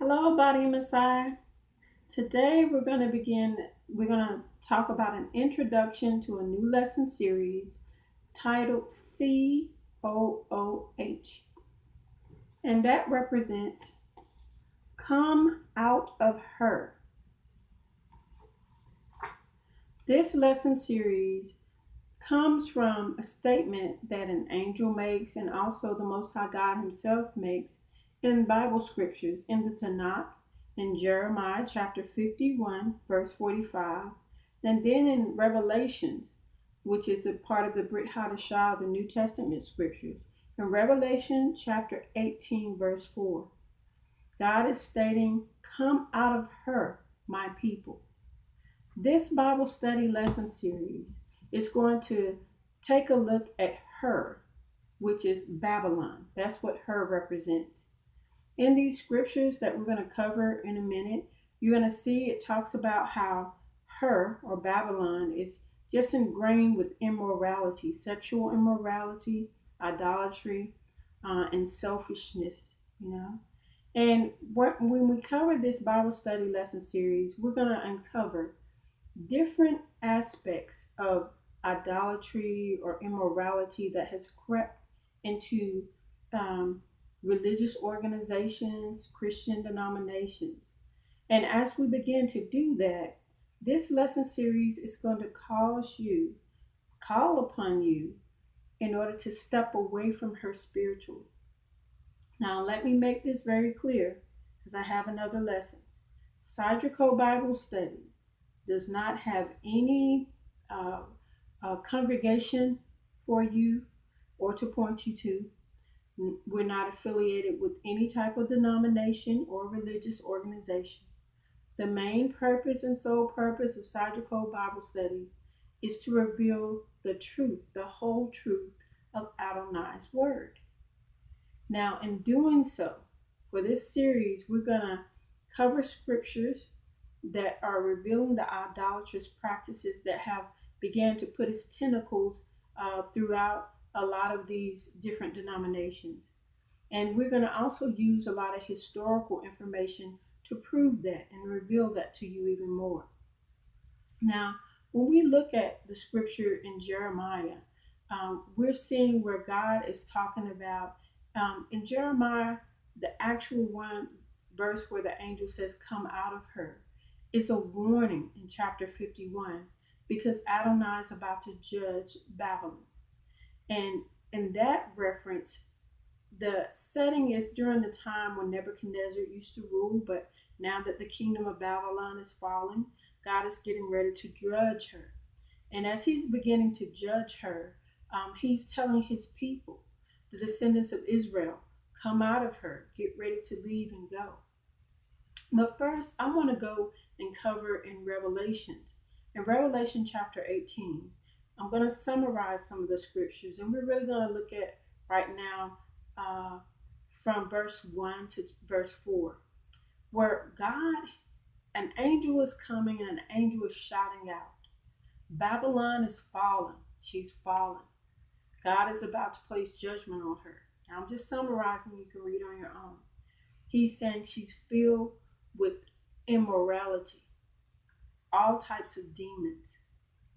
Hello, Body Messiah. Today we're going to talk about an introduction to a new lesson series titled COOH. And that represents Come Out of Her. This lesson series comes from a statement that an angel makes and also the Most High God Himself makes in Bible scriptures in the Tanakh, in Jeremiah chapter 51, verse 45, and then in Revelations, which is the part of the Brit Hadashah, the New Testament scriptures, in Revelation chapter 18, verse 4. God is stating, "Come out of her, my people." This Bible study lesson series is going to take a look at her, which is Babylon. That's what her represents. In these scriptures that we're going to cover in a minute, you're going to see it talks about how her, or Babylon, is just ingrained with immorality, sexual immorality, idolatry, and selfishness, And when we cover this Bible study lesson series, we're going to uncover different aspects of idolatry or immorality that has crept into religious organizations, Christian denominations. And as we begin to do that, this lesson series is going to call upon you in order to step away from her spiritually. Now, let me make this very clear because I have another lessons. Sidrico Bible Study does not have any congregation for you or to point you to. We're not affiliated with any type of denomination or religious organization. The main purpose and sole purpose of Sidrico Bible Study is to reveal the truth, the whole truth of Adonai's word. Now, in doing so, for this series, we're going to cover scriptures that are revealing the idolatrous practices that have began to put its tentacles throughout a lot of these different denominations. And we're going to also use a lot of historical information to prove that and reveal that to you even more. Now, when we look at the scripture in Jeremiah, we're seeing where God is talking about, in Jeremiah, the actual one verse where the angel says, "Come out of her," is a warning in chapter 51 because Adonai is about to judge Babylon. And in that reference, the setting is during the time when Nebuchadnezzar used to rule, but now that the kingdom of Babylon is falling, God is getting ready to judge her. And as he's beginning to judge her, he's telling his people, the descendants of Israel, come out of her, get ready to leave and go. But first, I want to go and cover in Revelations. In Revelation chapter 18, I'm going to summarize some of the scriptures, and we're really going to look at right now from verse 1 to verse 4, where an angel is coming and an angel is shouting out, "Babylon is fallen. She's fallen. God is about to place judgment on her." Now, I'm just summarizing. You can read on your own. He's saying she's filled with immorality, all types of demons,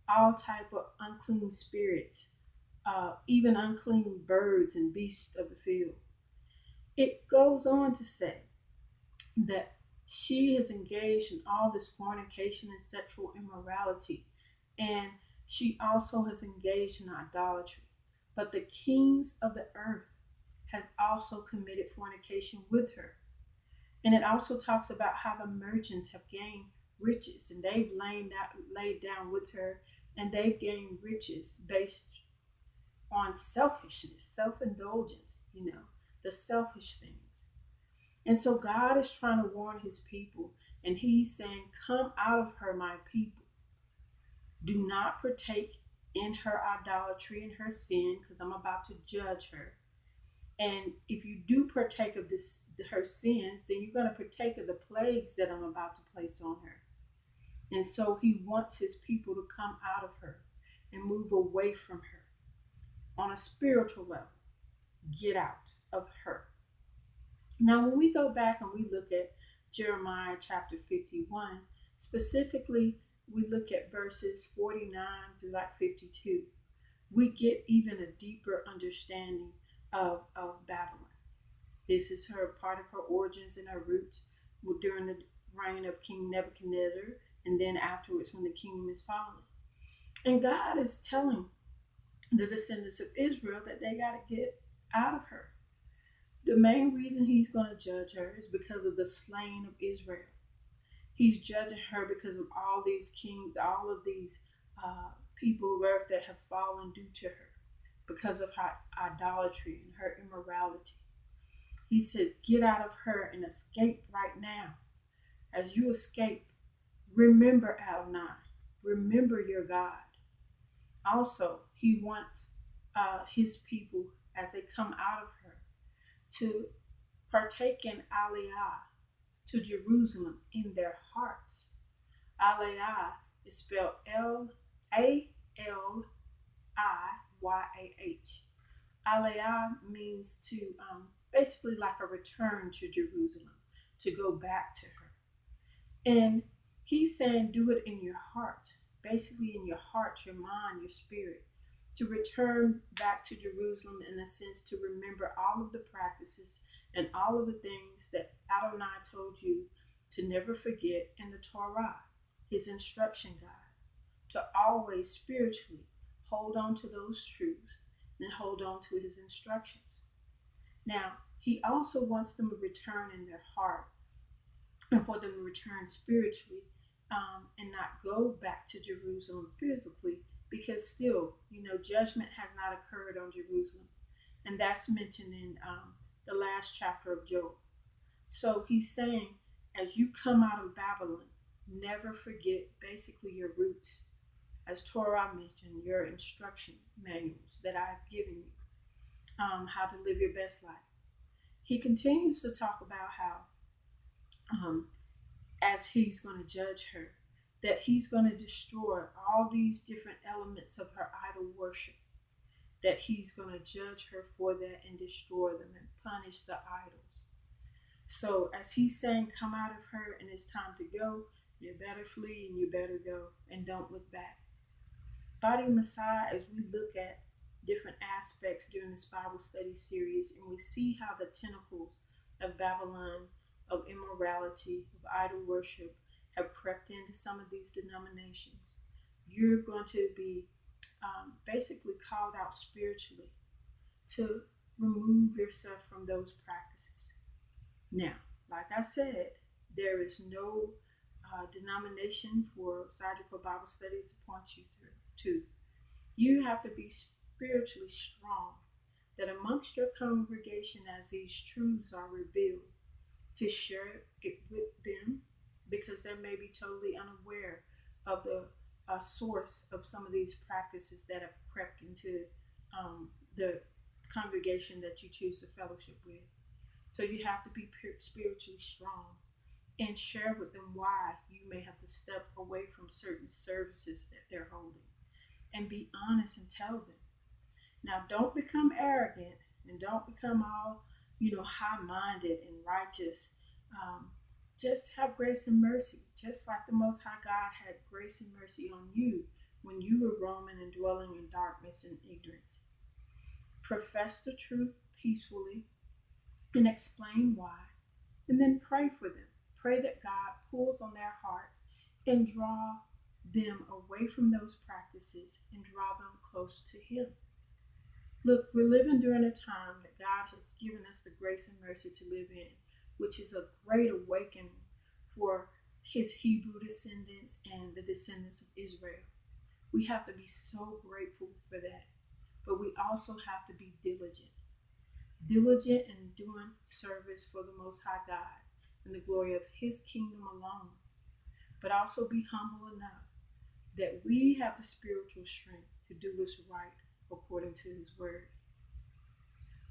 all type of unclean spirits, even unclean birds and beasts of the field. It goes on to say that she is engaged in all this fornication and sexual immorality, and she also has engaged in idolatry. But the kings of the earth has also committed fornication with her. And it also talks about how the merchants have gained riches and they've laid down with her, and they've gained riches based on selfishness, self-indulgence, the selfish things. And so God is trying to warn his people, and he's saying, "Come out of her, my people. Do not partake in her idolatry and her sin, because I'm about to judge her. And if you do partake of her sins, then you're going to partake of the plagues that I'm about to place on her." And so he wants his people to come out of her and move away from her. On a spiritual level, get out of her. Now, when we go back and we look at Jeremiah chapter 51. Specifically, we look at verses 49 through like 52. We get even a deeper understanding of Babylon. This is her part of her origins and her roots during the reign of King Nebuchadnezzar, and then afterwards when the kingdom is fallen. And God is telling the descendants of Israel that they got to get out of her. The main reason he's going to judge her is because of the slaying of Israel. He's judging her because of all these kings, all of these people of earth that have fallen due to her because of her idolatry and her immorality. He says, get out of her and escape right now. As you escape, remember Adonai. Remember your God. Also, he wants his people, as they come out of her, to partake in Aliyah to Jerusalem in their hearts. Aliyah is spelled Aliyah. Aliyah means to basically like a return to Jerusalem, to go back to her. And he's saying do it in your heart, basically in your heart, your mind, your spirit, to return back to Jerusalem in a sense to remember all of the practices and all of the things that Adonai told you to never forget in the Torah, his instruction guide, to always spiritually hold on to those truths and hold on to his instructions. Now, he also wants them to return in their heart and for them to return spiritually and not go back to Jerusalem physically, because still, judgment has not occurred on Jerusalem. And that's mentioned in the last chapter of Job. So he's saying, as you come out of Babylon, never forget basically your roots. As Torah mentioned, your instruction manuals that I've given you, how to live your best life. He continues to talk about how, as he's going to judge her, that he's going to destroy all these different elements of her idol worship, that he's going to judge her for that and destroy them and punish the idols. So as he's saying, come out of her and it's time to go, you better flee and you better go and don't look back. Body Messiah, as we look at different aspects during this Bible study series, and we see how the tentacles of Babylon, of immorality, of idol worship, have crept into some of these denominations, you're going to be basically called out spiritually to remove yourself from those practices. Now, like I said, there is no denomination for surgical Bible study to point you through to. You have to be spiritually strong, that amongst your congregation, as these truths are revealed, to share it with them, because they may be totally unaware of the source of some of these practices that have crept into the congregation that you choose to fellowship with. So you have to be spiritually strong and share with them why you may have to step away from certain services that they're holding, and be honest and tell them. Now, don't become arrogant and don't become all, high-minded and righteous. Just have grace and mercy, just like the Most High God had grace and mercy on you when you were roaming and dwelling in darkness and ignorance. Profess the truth peacefully and explain why, and then pray for them. Pray that God pulls on their heart and draw them away from those practices and draw them close to Him. Look, we're living during a time that God has given us the grace and mercy to live in, which is a great awakening for His Hebrew descendants and the descendants of Israel. We have to be so grateful for that, but we also have to be diligent in doing service for the Most High God and the glory of His kingdom alone, but also be humble enough that we have the spiritual strength to do what's right according to His word.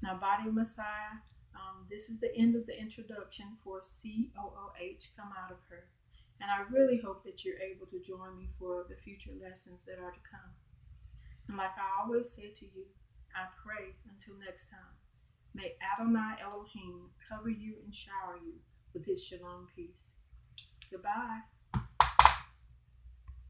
Now, Body Messiah, this is the end of the introduction for COOH, Come Out of Her. And I really hope that you're able to join me for the future lessons that are to come. And like I always say to you, I pray until next time, may Adonai Elohim cover you and shower you with his shalom peace. Goodbye.